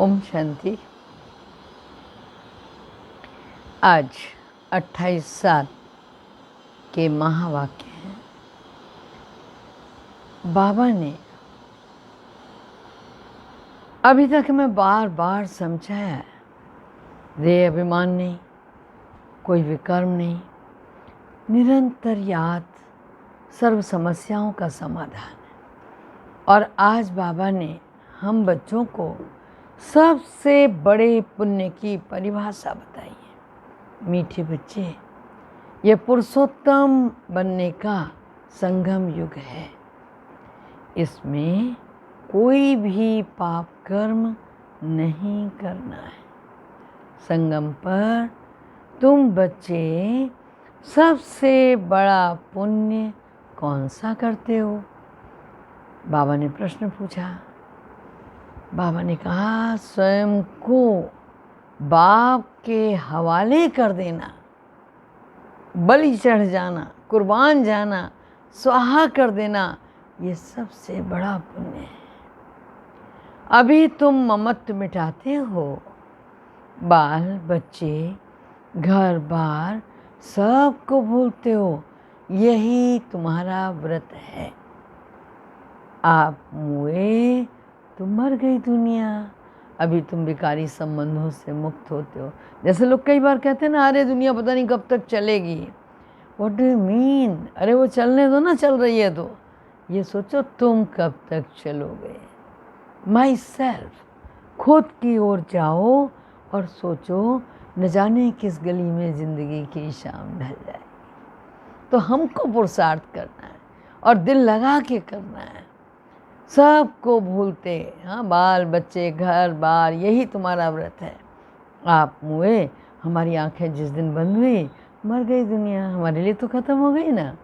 ओम शांति। आज 28/7 के महावाक्य हैं। बाबा ने अभी तक मैं बार बार समझाया है, देह अभिमान नहीं, कोई विकर्म नहीं, निरंतर याद सर्व समस्याओं का समाधान है। और आज बाबा ने हम बच्चों को सबसे बड़े पुण्य की परिभाषा बताई है। मीठे बच्चे, ये पुरुषोत्तम बनने का संगम युग है। इसमें कोई भी पाप कर्म नहीं करना है। संगम पर तुम बच्चे सबसे बड़ा पुण्य कौन सा करते हो? बाबा ने प्रश्न पूछा। बाबा ने कहा, स्वयं को बाप के हवाले कर देना, बलि चढ़ जाना, कुर्बान जाना, स्वाहा कर देना, ये सबसे बड़ा पुण्य है। अभी तुम ममत्व मिटाते हो, बाल बच्चे घर बार सबको भूलते हो, यही तुम्हारा व्रत है। आप मुए तो मर गई दुनिया। अभी तुम विकारी संबंधों से मुक्त होते हो। जैसे लोग कई बार कहते हैं ना, अरे दुनिया पता नहीं कब तक चलेगी। What do you mean? अरे वो चलने दो ना, चल रही है तो। ये सोचो तुम कब तक चलोगे। माई सेल्फ, खुद की ओर जाओ और सोचो, न जाने किस गली में ज़िंदगी की शाम ढल जाएगी। तो हमको पुरुषार्थ करना है और दिल लगा के करना है। सबको भूलते, हाँ, बाल बच्चे घर बार, यही तुम्हारा व्रत है। आप मुए, हमारी आंखें जिस दिन बंद हुई, मर गई दुनिया, हमारे लिए तो ख़त्म हो गई ना।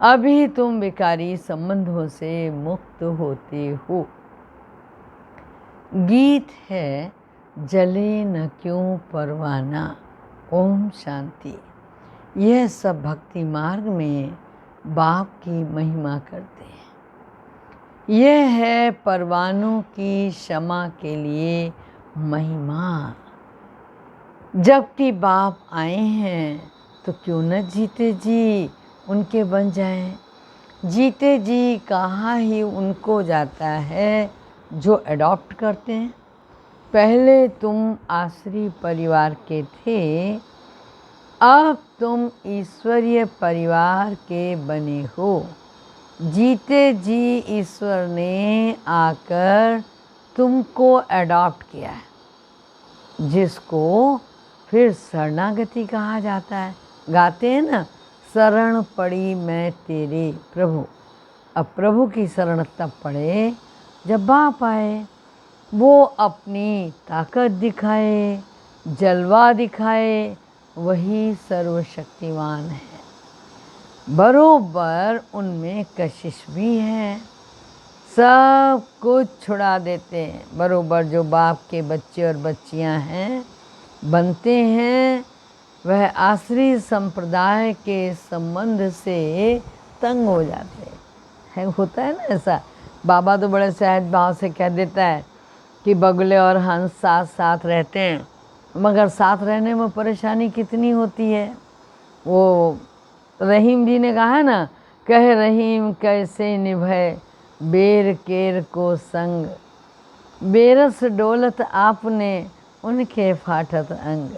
अभी तुम विकारी संबंधों से मुक्त होते हो। गीत है, जले न क्यों परवाना। ओम शांति। यह सब भक्ति मार्ग में बाप की महिमा करते हैं। यह है परवानों की क्षमा के लिए महिमा। जबकि बाप आए हैं तो क्यों न जीते जी उनके बन जाएं। जीते जी कहा ही उनको जाता है जो अडॉप्ट करते हैं। पहले तुम आश्री परिवार के थे, अब तुम ईश्वरीय परिवार के बने हो। जीते जी ईश्वर ने आकर तुमको अडॉप्ट किया है, जिसको फिर शरणागति कहा जाता है। गाते हैं ना, शरण पड़ी मैं तेरे प्रभु। अब प्रभु की शरण तब पड़े जब बाप आए, वो अपनी ताकत दिखाए, जलवा दिखाए, वही सर्वशक्तिमान है। बरोबर उनमें कशिश भी है, सब कुछ छुड़ा देते हैं। बरोबर जो बाप के बच्चे और बच्चियां हैं बनते हैं, वह आश्री संप्रदाय के संबंध से तंग हो जाते हैं। होता है ना ऐसा। बाबा तो बड़े सहज भाव से कह देता है कि बगुले और हंस साथ साथ रहते हैं, मगर साथ रहने में परेशानी कितनी होती है। वो रहीम जी ने कहा है ना, कह रहीम कैसे निभे बेर केर को संग, बेरस डोलत आपने उनके फाटत अंग।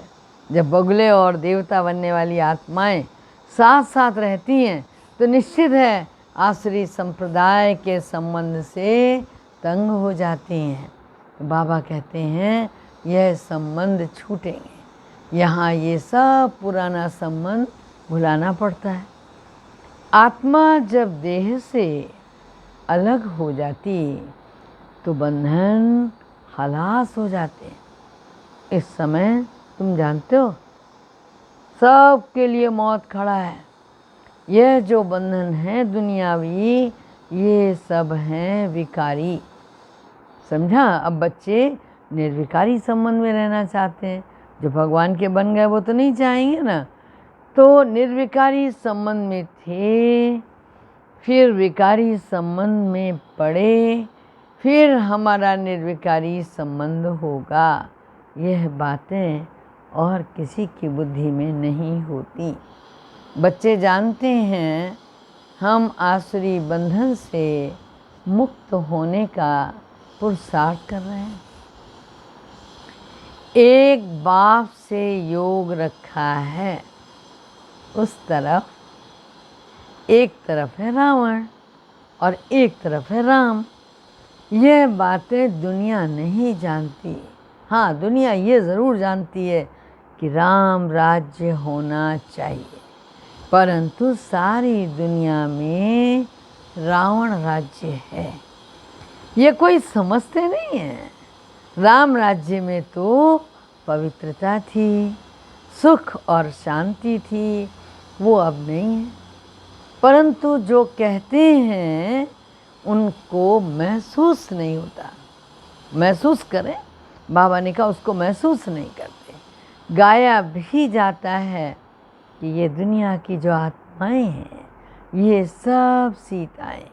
जब बगुले और देवता बनने वाली आत्माएं साथ साथ रहती हैं तो निश्चित है आश्री संप्रदाय के संबंध से तंग हो जाती हैं। बाबा कहते हैं यह संबंध छूटेंगे। यहाँ ये सब पुराना संबंध भुलाना पड़ता है। आत्मा जब देह से अलग हो जाती तो बंधन खलास हो जाते। इस समय तुम जानते हो सबके लिए मौत खड़ा है। यह जो बंधन है दुनियावी, ये सब हैं विकारी। समझा? अब बच्चे निर्विकारी संबंध में रहना चाहते हैं। जो भगवान के बन गए वो तो नहीं चाहेंगे ना। तो निर्विकारी संबंध में थे, फिर विकारी संबंध में पड़े, फिर हमारा निर्विकारी संबंध होगा। यह बातें और किसी की बुद्धि में नहीं होती। बच्चे जानते हैं हम आसुरी बंधन से मुक्त होने का पुरुषार्थ कर रहे हैं। एक बाप से योग रखा है, उस तरफ एक तरफ है रावण और एक तरफ है राम। यह बातें दुनिया नहीं जानती। हाँ, दुनिया ये ज़रूर जानती है कि राम राज्य होना चाहिए, परंतु सारी दुनिया में रावण राज्य है, ये कोई समझते नहीं है। राम राज्य में तो पवित्रता थी, सुख और शांति थी, वो अब नहीं है। परंतु जो कहते हैं उनको महसूस नहीं होता। महसूस करें, बाबा ने कहा उसको महसूस नहीं करते। गाया भी जाता है कि ये दुनिया की जो आत्माएं हैं ये सब सीताएं।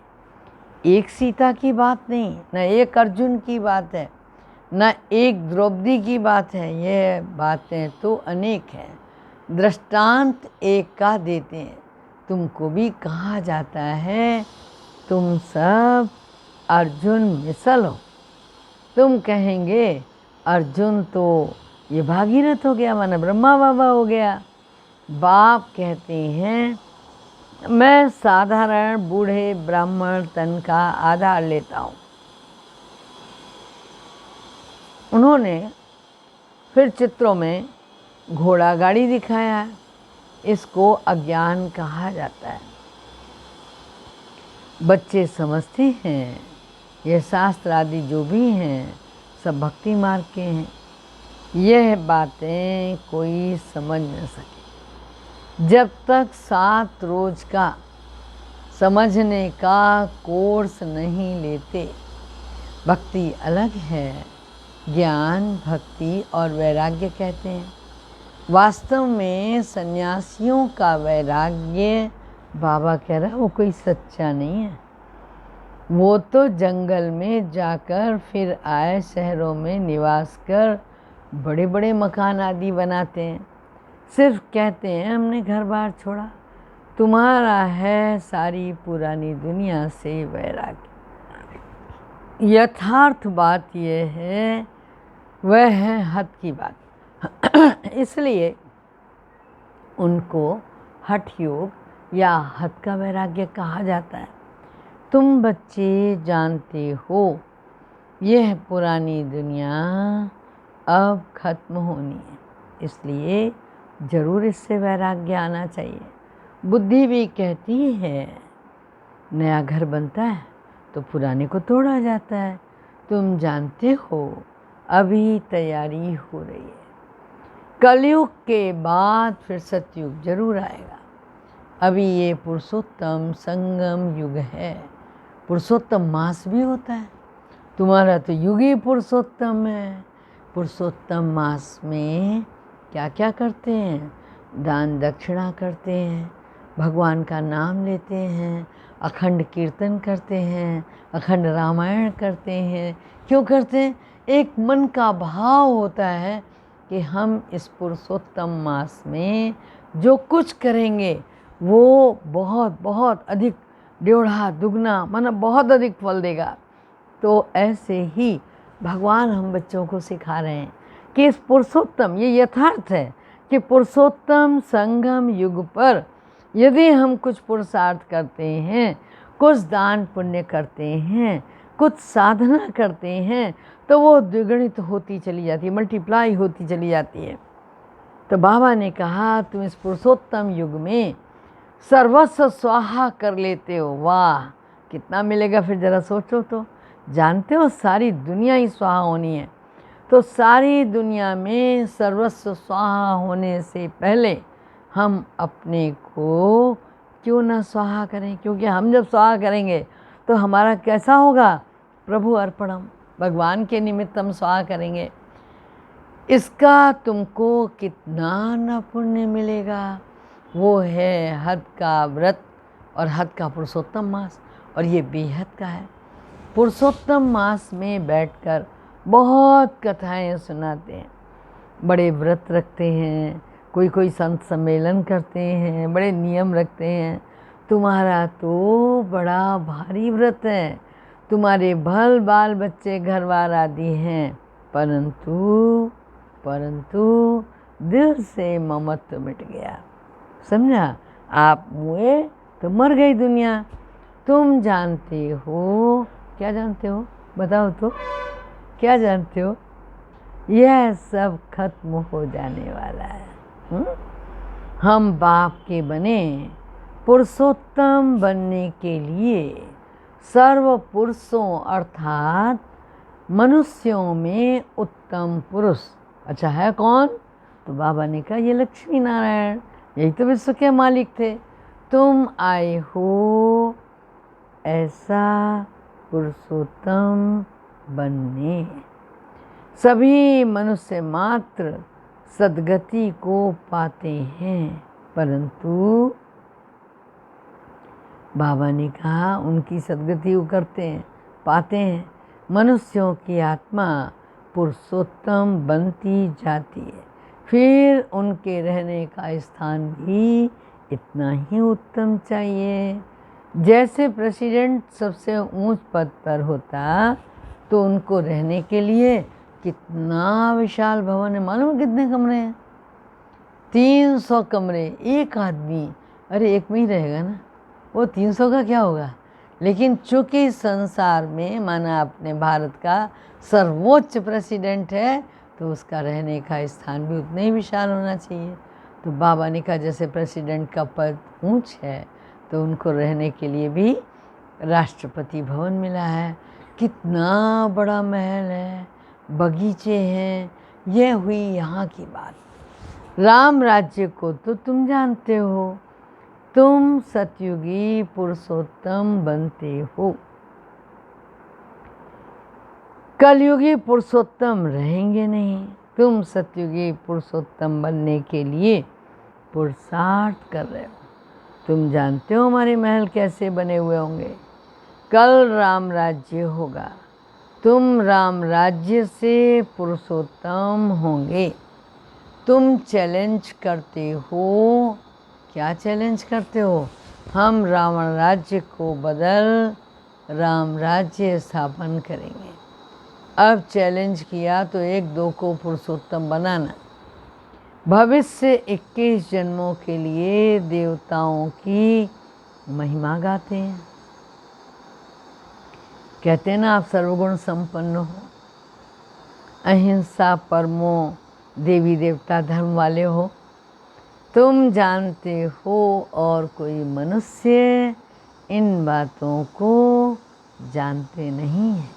एक सीता की बात नहीं, न एक अर्जुन की बात है, न एक द्रौपदी की बात है। ये बातें तो अनेक हैं। दृष्टांत एक का देते हैं। तुमको भी कहा जाता है तुम सब अर्जुन मिसल हो। तुम कहेंगे अर्जुन तो ये भागीरथ हो गया, माना ब्रह्मा बाबा हो गया। बाप कहते हैं मैं साधारण बूढ़े ब्राह्मण तन का आधार लेता हूँ। उन्होंने फिर चित्रों में घोड़ा गाड़ी दिखाया। इसको अज्ञान कहा जाता है। बच्चे समझते हैं ये शास्त्र आदि जो भी हैं सब भक्ति मार्ग के हैं। यह बातें कोई समझ न सके जब तक 7 रोज का समझने का कोर्स नहीं लेते। भक्ति अलग है, ज्ञान भक्ति और वैराग्य कहते हैं। वास्तव में सन्यासियों का वैराग्य बाबा कह रहा है वो कोई सच्चा नहीं है। वो तो जंगल में जाकर फिर आए, शहरों में निवास कर बड़े बड़े मकान आदि बनाते हैं। सिर्फ कहते हैं हमने घर बार छोड़ा। तुम्हारा है सारी पुरानी दुनिया से वैराग्य। यथार्थ बात यह है, वह है हठ की बात। इसलिए उनको हठ योग या हठ का वैराग्य कहा जाता है। तुम बच्चे जानते हो यह पुरानी दुनिया अब खत्म होनी है, इसलिए ज़रूर इससे वैराग्य आना चाहिए। बुद्धि भी कहती है नया घर बनता है तो पुराने को तोड़ा जाता है। तुम जानते हो अभी तैयारी हो रही है। कलयुग के बाद फिर सतयुग जरूर आएगा। अभी ये पुरुषोत्तम संगम युग है। पुरुषोत्तम मास भी होता है। तुम्हारा तो युग ही पुरुषोत्तम है। पुरुषोत्तम मास में क्या क्या करते हैं? दान दक्षिणा करते हैं, भगवान का नाम लेते हैं, अखंड कीर्तन करते हैं, अखंड रामायण करते हैं। क्यों करते हैं? एक मन का भाव होता है कि हम इस पुरुषोत्तम मास में जो कुछ करेंगे वो बहुत बहुत अधिक, डेढ़ा दुगना, माना बहुत अधिक फल देगा। तो ऐसे ही भगवान हम बच्चों को सिखा रहे हैं कि इस पुरुषोत्तम, ये यथार्थ है कि पुरुषोत्तम संगम युग पर यदि हम कुछ पुरुषार्थ करते हैं, कुछ दान पुण्य करते हैं, कुछ साधना करते हैं, तो वो द्विगुणित होती चली जाती है, मल्टीप्लाई होती चली जाती है। तो बाबा ने कहा तुम इस पुरुषोत्तम युग में सर्वस्व स्वाहा कर लेते हो। वाह, कितना मिलेगा फिर जरा सोचो तो। जानते हो सारी दुनिया ही स्वाहा होनी है, तो सारी दुनिया में सर्वस्व स्वाहा होने से पहले हम अपने को क्यों ना स्वाहा करें? क्योंकि हम जब स्वाहा करेंगे तो हमारा कैसा होगा? प्रभु अर्पणम, भगवान के निमित्त हम स्वाहा करेंगे। इसका तुमको कितना न पुण्य मिलेगा। वो है हद का व्रत और हद का पुरुषोत्तम मास, और ये बेहद का है। पुरुषोत्तम मास में बैठकर बहुत कथाएं सुनाते हैं, बड़े व्रत रखते हैं, कोई कोई संत सम्मेलन करते हैं, बड़े नियम रखते हैं। तुम्हारा तो बड़ा भारी व्रत है, तुम्हारे भल बाल बच्चे घरवार आदि हैं, परंतु दिल से ममत्व मिट गया। समझा? आप हुए तो मर गई दुनिया। तुम जानते हो, क्या जानते हो बताओ तो, क्या जानते हो? यह सब खत्म हो जाने वाला है। हम बाप के बने पुरुषोत्तम बनने के लिए सर्व पुरुषों अर्थात मनुष्यों में उत्तम पुरुष अच्छा है कौन? तो बाबा ने कहा ये लक्ष्मी नारायण, यही तो विश्व के मालिक थे। तुम आए हो ऐसा पुरुषोत्तम बनने। सभी मनुष्य मात्र सद्गति को पाते हैं, परंतु बाबा ने कहा उनकी सद्गति वो करते हैं, पाते हैं। मनुष्यों की आत्मा पुरुषोत्तम बनती जाती है, फिर उनके रहने का स्थान भी इतना ही उत्तम चाहिए। जैसे प्रेसिडेंट सबसे ऊंच पद पर होता तो उनको रहने के लिए कितना विशाल भवन है, मालूम है कितने कमरे हैं? 300 कमरे। एक आदमी अरे एक में ही रहेगा ना, वो 300 का क्या होगा। लेकिन चूंकि संसार में माना अपने भारत का सर्वोच्च प्रेसिडेंट है तो उसका रहने का स्थान भी उतना ही विशाल होना चाहिए। तो बाबा ने कहा जैसे प्रेसिडेंट का पद ऊंच है तो उनको रहने के लिए भी राष्ट्रपति भवन मिला है। कितना बड़ा महल है, बगीचे हैं। यह हुई यहाँ की बात। राम राज्य को तो तुम जानते हो, तुम सतयुगी पुरुषोत्तम बनते हो। कलयुगी पुरुषोत्तम रहेंगे नहीं। तुम सतयुगी पुरुषोत्तम बनने के लिए पुरुषार्थ कर रहे हो। तुम जानते हो हमारे महल कैसे बने हुए होंगे। कल राम राज्य होगा, तुम राम राज्य से पुरुषोत्तम होंगे। तुम चैलेंज करते हो, क्या चैलेंज करते हो? हम रावण राज्य को बदल राम राज्य स्थापन करेंगे। अब चैलेंज किया तो 1-2 को पुरुषोत्तम बनाना। भविष्य 21 जन्मों के लिए देवताओं की महिमा गाते हैं। कहते हैं ना आप सर्वगुण संपन्न हो, अहिंसा परमो देवी देवता धर्म वाले हो। तुम जानते हो और कोई मनुष्य इन बातों को जानते नहीं है।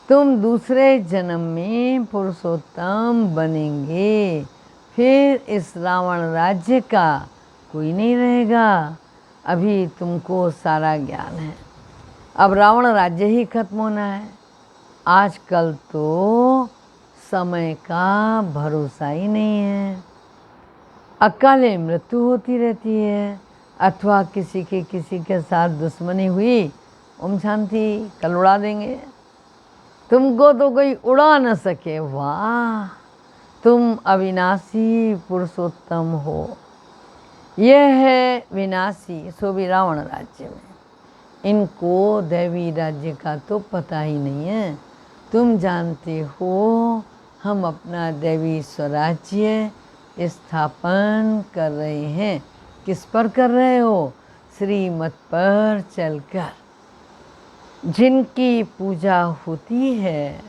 तुम दूसरे जन्म में पुरुषोत्तम बनेंगे, फिर इस रावण राज्य का कोई नहीं रहेगा। अभी तुमको सारा ज्ञान है, अब रावण राज्य ही खत्म होना है। आजकल तो समय का भरोसा ही नहीं है, अकाले मृत्यु होती रहती है, अथवा किसी के साथ दुश्मनी हुई, ओम शांति, कल उड़ा देंगे। तुमको तो कोई उड़ा न सके। वाह, तुम अविनाशी पुरुषोत्तम हो। यह है विनाशी, सो भी रावण राज्य में। इनको दैवी राज्य का तो पता ही नहीं है। तुम जानते हो हम अपना दैवी स्वराज्य स्थापन कर रहे हैं। किस पर कर रहे हो? श्रीमत पर चलकर। जिनकी पूजा होती है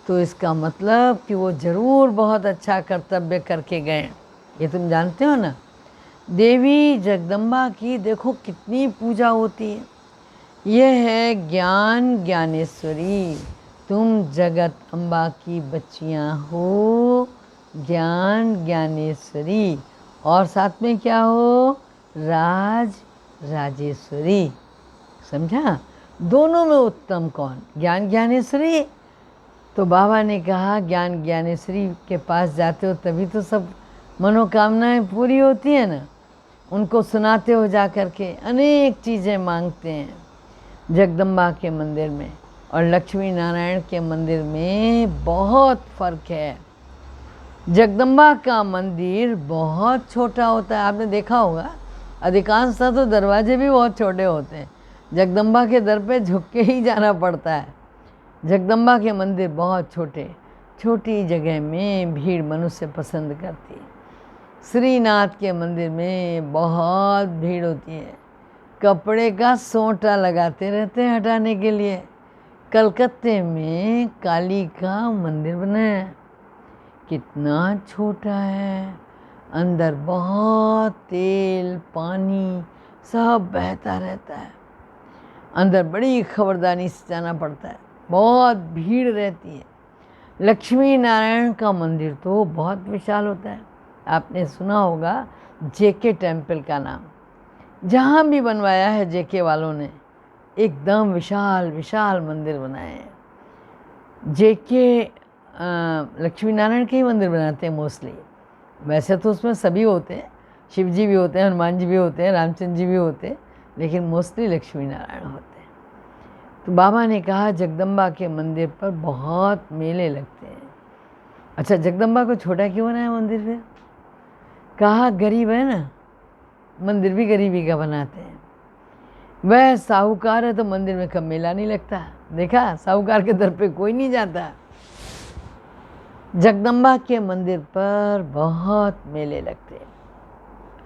तो इसका मतलब कि वो ज़रूर बहुत अच्छा कर्तव्य करके गए। ये तुम जानते हो ना। देवी जगदम्बा की देखो कितनी पूजा होती है। यह है ज्ञान ज्ञानेश्वरी। तुम जगत अम्बा की बच्चियां हो, ज्ञान ज्ञानेश्वरी, और साथ में क्या हो? राज राजेश्वरी। समझा? दोनों में उत्तम कौन? ज्ञान ज्ञानेश्वरी। तो बाबा ने कहा ज्ञान ज्ञानेश्वरी के पास जाते हो तभी तो सब मनोकामनाएं पूरी होती है ना। उनको सुनाते हो जा कर के, अनेक चीज़ें मांगते हैं जगदम्बा के मंदिर में। और लक्ष्मी नारायण के मंदिर में बहुत फ़र्क है। जगदम्बा का मंदिर बहुत छोटा होता है, आपने देखा होगा। अधिकांशतः तो दरवाजे भी बहुत छोटे होते हैं। जगदम्बा के दर पे झुक के ही जाना पड़ता है। जगदम्बा के मंदिर बहुत छोटे, छोटी जगह में भीड़ मनुष्य पसंद करती है। श्रीनाथ के मंदिर में बहुत भीड़ होती है, कपड़े का सोंटा लगाते रहते हैं हटाने के लिए। कलकत्ते में काली का मंदिर बना है, कितना छोटा है, अंदर बहुत तेल पानी सब बहता रहता है। अंदर बड़ी खबरदारी से जाना पड़ता है, बहुत भीड़ रहती है। लक्ष्मी नारायण का मंदिर तो बहुत विशाल होता है। आपने सुना होगा जेके टेम्पल का नाम, जहाँ भी बनवाया है जेके वालों ने एकदम विशाल विशाल मंदिर बनाए हैं। जेके लक्ष्मी नारायण के ही मंदिर बनाते हैं मोस्टली। वैसे तो उसमें सभी होते हैं, शिव जी भी होते हैं, हनुमान जी भी होते हैं, रामचंद्र जी भी होते हैं, लेकिन मोस्टली लक्ष्मी नारायण होते हैं। तो बाबा ने कहा जगदम्बा के मंदिर पर बहुत मेले लगते हैं। अच्छा, जगदम्बा को छोटा क्यों बनाया मंदिर फिर? कहा गरीब है ना, मंदिर भी गरीबी का बनाते हैं। वह साहूकार है तो मंदिर में कब मेला नहीं लगता। देखा, साहूकार के दर पे कोई नहीं जाता। जगदम्बा के मंदिर पर बहुत मेले लगते हैं,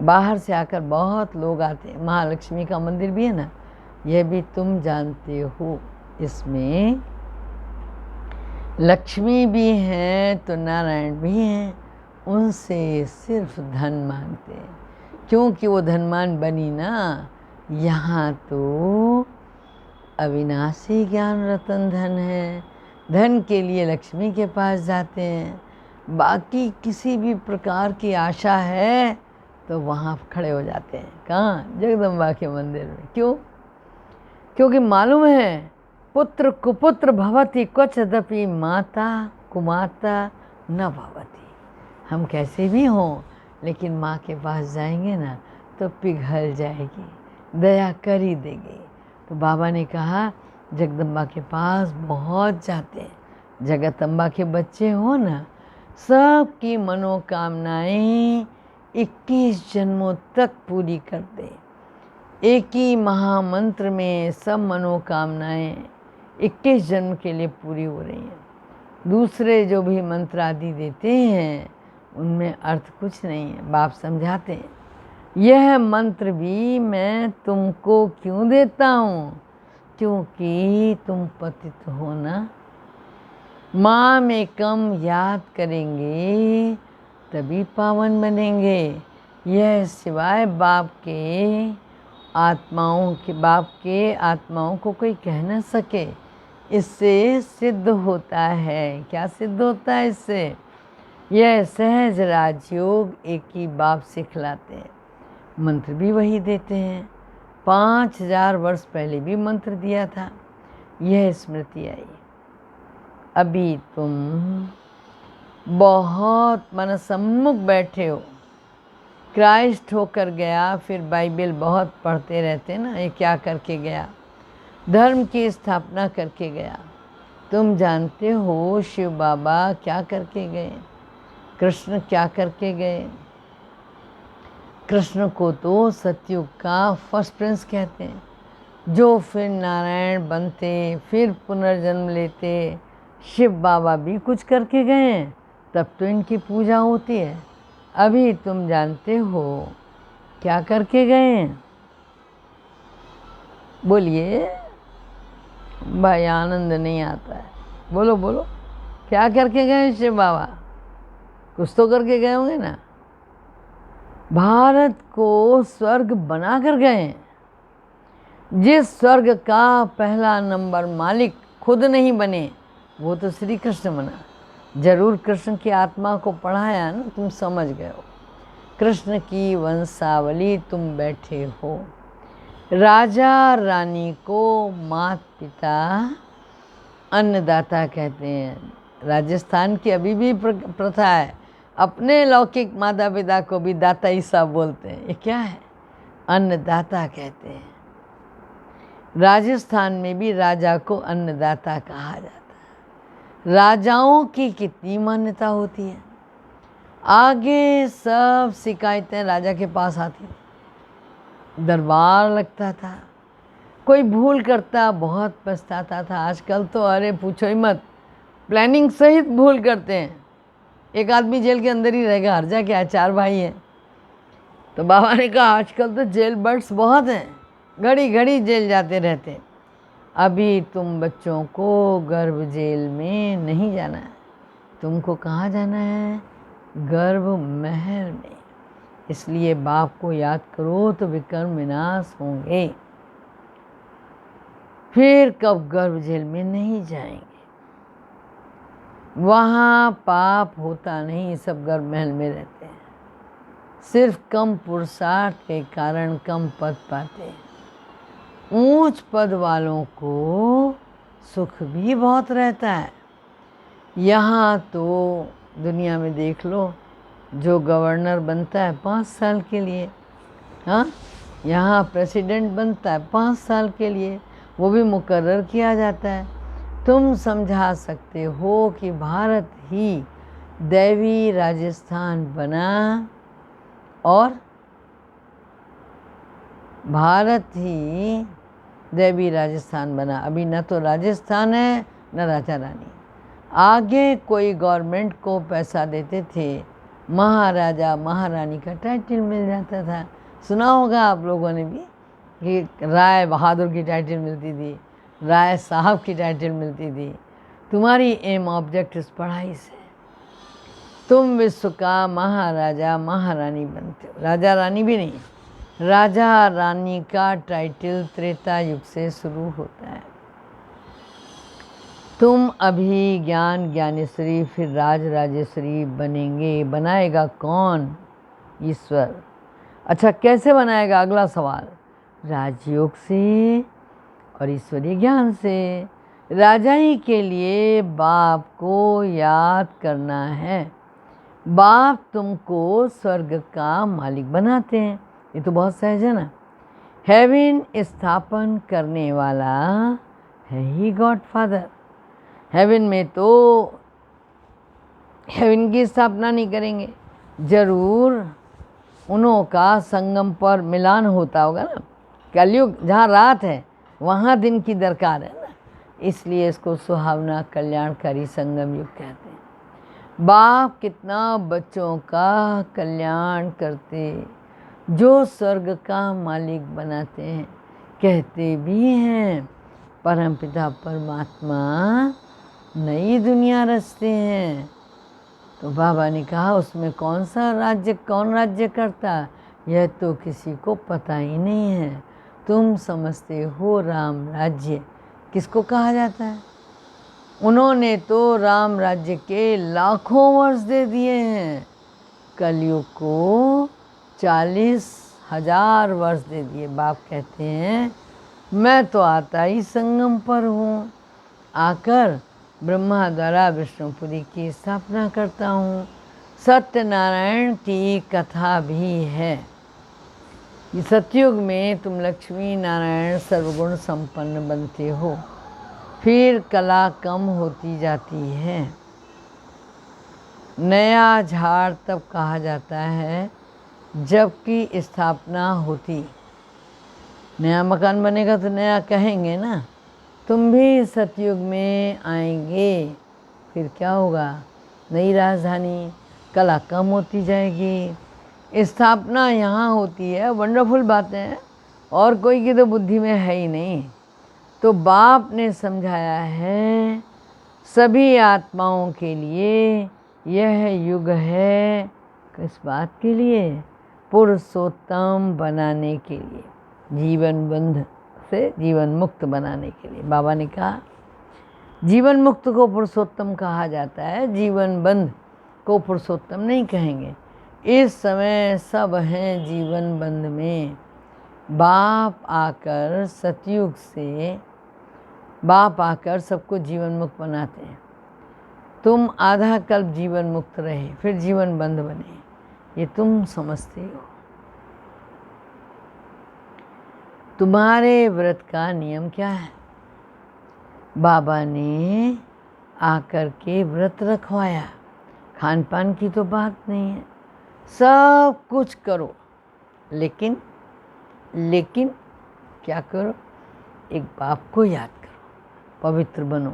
बाहर से आकर बहुत लोग आते हैं। महालक्ष्मी का मंदिर भी है ना, यह भी तुम जानते हो। इसमें लक्ष्मी भी हैं तो नारायण भी हैं, उनसे सिर्फ धन मांगते हैं, क्योंकि वो धनवान बनी ना। यहाँ तो अविनाशी ज्ञान रतन धन है, धन के लिए लक्ष्मी के पास जाते हैं। बाकी किसी भी प्रकार की आशा है तो वहाँ खड़े हो जाते हैं। कहाँ? जगदम्बा के मंदिर में। क्यों? क्योंकि मालूम है पुत्र कुपुत्र भवति क्वचदपि माता कुमाता न भवति। हम कैसे भी हों, लेकिन माँ के पास जाएंगे ना तो पिघल जाएगी, दया कर ही देगी। तो बाबा ने कहा जगदम्बा के पास बहुत जाते हैं। जगदम्बा के बच्चे हो ना, सबकी मनोकामनाएं 21 जन्मों तक पूरी कर दे। एक ही महामंत्र में सब मनोकामनाएं 21 जन्म के लिए पूरी हो रही हैं। दूसरे जो भी मंत्र आदि देते हैं उनमें अर्थ कुछ नहीं है। बाप समझाते हैं, यह मंत्र भी मैं तुमको क्यों देता हूँ, क्योंकि तुम पतित हो ना। माँ में कम याद करेंगे तभी पावन बनेंगे। यह सिवाय बाप के आत्माओं को कोई कह न सके। इससे सिद्ध होता है, क्या सिद्ध होता है इससे? यह सहज राजयोग एक ही बाप सिखलाते हैं, मंत्र भी वही देते हैं। 5000 वर्ष पहले भी मंत्र दिया था, यह स्मृति आई। अभी तुम बहुत मन सम्मुख बैठे हो, क्राइस्ट होकर गया, फिर बाइबल बहुत पढ़ते रहते ना, ये क्या करके गया? धर्म की स्थापना करके गया। तुम जानते हो शिव बाबा क्या करके गए, कृष्ण क्या करके गए? कृष्ण को तो सतयुग का फर्स्ट प्रिंस कहते हैं, जो फिर नारायण बनते, फिर पुनर्जन्म लेते। शिव बाबा भी कुछ करके गए हैं, तब तो इनकी पूजा होती है। अभी तुम जानते हो क्या करके गए हैं? बोलिए भाई, आनंद नहीं आता है। बोलो बोलो, क्या करके गए शिव बाबा? कुछ तो करके गए होंगे ना। भारत को स्वर्ग बना कर गए। जिस स्वर्ग का पहला नंबर मालिक खुद नहीं बने, वो तो श्री कृष्ण बना। जरूर कृष्ण की आत्मा को पढ़ाया ना, तुम समझ गए हो। कृष्ण की वंशावली तुम बैठे हो। राजा रानी को माता पिता अन्नदाता कहते हैं। राजस्थान की अभी भी प्रथा है, अपने लौकिक माता पिता को भी दाता ही साहब बोलते हैं। ये क्या है? अन्नदाता कहते हैं। राजस्थान में भी राजा को अन्नदाता कहा जाता है। राजाओं की कितनी मान्यता होती है। आगे सब शिकायतें राजा के पास आती थी, दरबार लगता था। कोई भूल करता बहुत पछताता था। आजकल तो अरे पूछो ही मत, प्लानिंग सहित भूल करते हैं। एक आदमी जेल के अंदर ही रहेगा, हर्जा क्या है, 4 भाई हैं। तो बाबा ने कहा आजकल तो जेल बर्ड्स बहुत हैं, घड़ी घड़ी जेल जाते रहते। अभी तुम बच्चों को गर्भ जेल में नहीं जाना है, तुमको कहाँ जाना है, गर्भ महल में। इसलिए बाप को याद करो तो विकर्म विनाश होंगे। फिर कब गर्भ जेल में नहीं जाएंगे। वहाँ पाप होता नहीं, सब गर्भ महल में रहते हैं। सिर्फ कम पुरुषार्थ के कारण कम पद पाते हैं। ऊंच पद वालों को सुख भी बहुत रहता है। यहाँ तो दुनिया में देख लो, जो गवर्नर बनता है 5 साल के लिए, हाँ, यहाँ प्रेसिडेंट बनता है 5 साल के लिए, वो भी मुकर्रर किया जाता है। तुम समझा सकते हो कि भारत ही दैवी राजस्थान बना और भारत ही दैवी राजस्थान बना। अभी न तो राजस्थान है न राजा रानी। आगे कोई गवर्नमेंट को पैसा देते थे, महाराजा महारानी का टाइटल मिल जाता था। सुना होगा आप लोगों ने भी कि राय बहादुर की टाइटल मिलती थी, राय साहब की टाइटल मिलती थी। तुम्हारी एम ऑब्जेक्ट इस पढ़ाई से तुम विश्व का महाराजा महारानी बनते हो। राजा रानी भी नहीं, राजा रानी का टाइटल त्रेता युग से शुरू होता है। तुम अभी ज्ञान ज्ञानेश्वरी फिर राज राजेश्वरी बनेंगे। बनाएगा कौन? ईश्वर। अच्छा, कैसे बनाएगा? अगला सवाल। राजयोग से और ईश्वरीय ज्ञान से। राजाई के लिए बाप को याद करना है। बाप तुमको स्वर्ग का मालिक बनाते हैं, ये तो बहुत सहज है ना। हेवन स्थापन करने वाला है ही गॉड फादर। हेवन में तो हेवन की स्थापना नहीं करेंगे, जरूर उन्हों का संगम पर मिलान होता होगा ना। कलयुग जहाँ रात है वहाँ दिन की दरकार है ना, इसलिए इसको सुहावना कल्याणकारी संगम युग कहते हैं। बाप कितना बच्चों का कल्याण करते, जो स्वर्ग का मालिक बनाते हैं। कहते भी हैं परमपिता परमात्मा नई दुनिया रचते हैं। तो बाबा ने कहा उसमें कौन सा राज्य, कौन राज्य करता, यह तो किसी को पता ही नहीं है। तुम समझते हो राम राज्य किसको कहा जाता है? उन्होंने तो राम राज्य के लाखों वर्ष दे दिए हैं, कलयुग को 40,000 वर्ष दे दिए। बाप कहते हैं मैं तो आता ही संगम पर हूँ, आकर ब्रह्मा द्वारा विष्णुपुरी की स्थापना करता हूँ। सत्यनारायण की कथा भी है। ये सतयुग में तुम लक्ष्मी नारायण सर्वगुण संपन्न बनते हो, फिर कला कम होती जाती है। नया झाड़ तब कहा जाता है जबकि स्थापना होती। नया मकान बनेगा तो नया कहेंगे ना। तुम भी सतयुग में आएंगे, फिर क्या होगा? नई राजधानी, कला कम होती जाएगी, स्थापना यहाँ होती है। वंडरफुल बातें हैं, और कोई की तो बुद्धि में है ही नहीं। तो बाप ने समझाया है सभी आत्माओं के लिए यह युग है। किस बात के लिए? पुरुषोत्तम बनाने के लिए, जीवन बंध से जीवन मुक्त बनाने के लिए। बाबा ने कहा जीवन मुक्त को पुरुषोत्तम कहा जाता है, जीवन बंध को पुरुषोत्तम नहीं कहेंगे। इस समय सब हैं जीवन बंध में। बाप आकर सतयुग से बाप आकर सबको जीवन मुक्त बनाते हैं। तुम आधा कल्प जीवन मुक्त रहे, फिर जीवन बंध बने, ये तुम समझते हो। तुम्हारे व्रत का नियम क्या है? बाबा ने आकर के व्रत रखवाया, खान पान की तो बात नहीं है, सब कुछ करो, लेकिन क्या करो? एक बाप को याद करो, पवित्र बनो।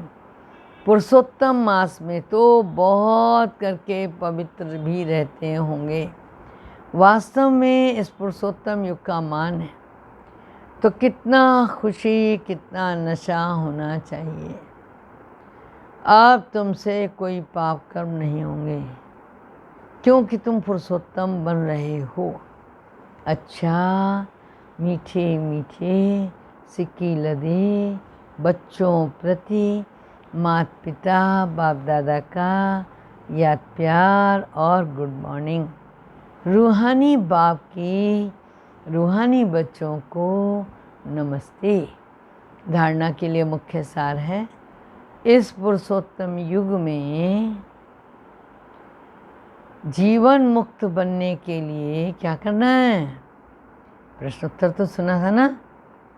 पुरुषोत्तम मास में तो बहुत करके पवित्र भी रहते होंगे। वास्तव में इस पुरुषोत्तम युग का मान है तो कितना खुशी, कितना नशा होना चाहिए। अब तुमसे कोई पाप कर्म नहीं होंगे क्योंकि तुम पुरुषोत्तम बन रहे हो। अच्छा, मीठे मीठे सिक्की लदे बच्चों प्रति माता पिता बाप दादा का याद प्यार और गुड मॉर्निंग। रूहानी बाप की रूहानी बच्चों को नमस्ते। धारणा के लिए मुख्य सार है, इस पुरुषोत्तम युग में जीवन मुक्त बनने के लिए क्या करना है? प्रश्न उत्तर तो सुना था ना?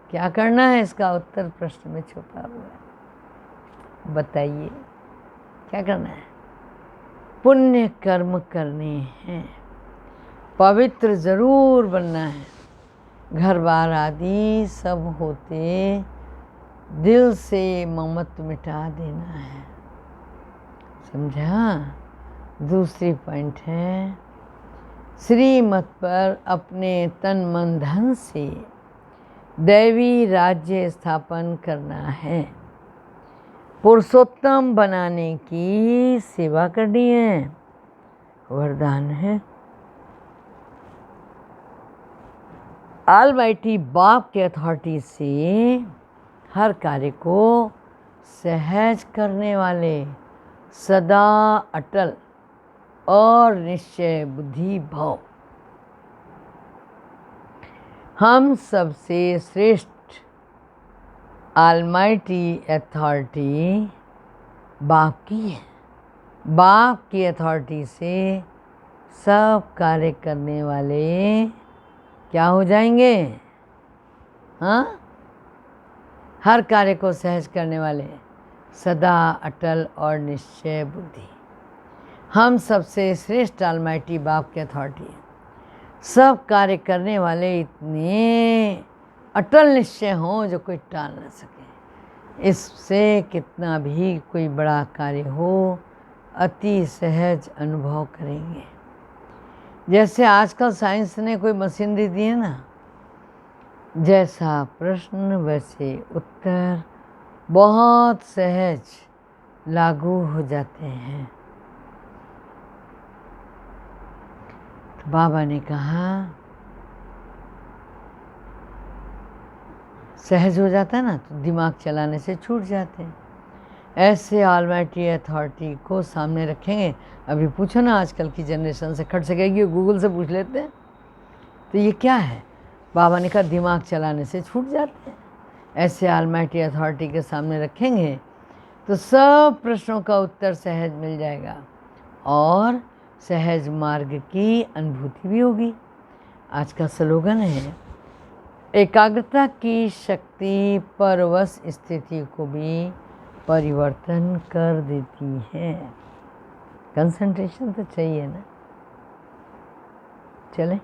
क्या करना है, इसका उत्तर प्रश्न में छुपा हुआ है। बताइए क्या करना है? पुण्य कर्म करने हैं, पवित्र जरूर बनना है, घर बार आदि सब होते दिल से ममत्व मिटा देना है। समझा? दूसरी पॉइंट है, श्रीमत पर अपने तन मन धन से दैवी राज्य स्थापन करना है, पुरुषोत्तम बनाने की सेवा करनी है, वरदान है। ऑलमाइटी बाप के अथॉरिटी से हर कार्य को सहज करने वाले, सदा अटल और निश्चय बुद्धि भव। हम सबसे श्रेष्ठ ऑलमाइटी अथॉरिटी बाप की है। बाप की अथॉरिटी से सब कार्य करने वाले क्या हो जाएंगे? हाँ, हर कार्य को सहज करने वाले, सदा अटल और निश्चय बुद्धि। हम सबसे श्रेष्ठ ऑलमाइटी बाप की अथॉरिटी है। सब कार्य करने वाले इतने अटल निश्चय हों जो कोई टाल न सके। इससे कितना भी कोई बड़ा कार्य हो, अति सहज अनुभव करेंगे। जैसे आजकल साइंस ने कोई मशीन दे दी है ना, जैसा प्रश्न वैसे उत्तर बहुत सहज लागू हो जाते हैं। तो बाबा ने कहा सहज हो जाता है ना, तो दिमाग चलाने से छूट जाते हैं। ऐसे ऑलमाइटी अथॉरिटी को सामने रखेंगे। अभी पूछो ना, आजकल की जनरेशन से खट सकेगी, गूगल से पूछ लेते हैं तो ये क्या है? बाबा ने कहा दिमाग चलाने से छूट जाते हैं। ऐसे ऑलमाइटी अथॉरिटी के सामने रखेंगे तो सब प्रश्नों का उत्तर सहज मिल जाएगा और सहज मार्ग की अनुभूति भी होगी। आज का स्लोगन है, एकाग्रता की शक्ति परवश स्थिति को भी परिवर्तन कर देती है। कंसंट्रेशन तो चाहिए ना। चलें।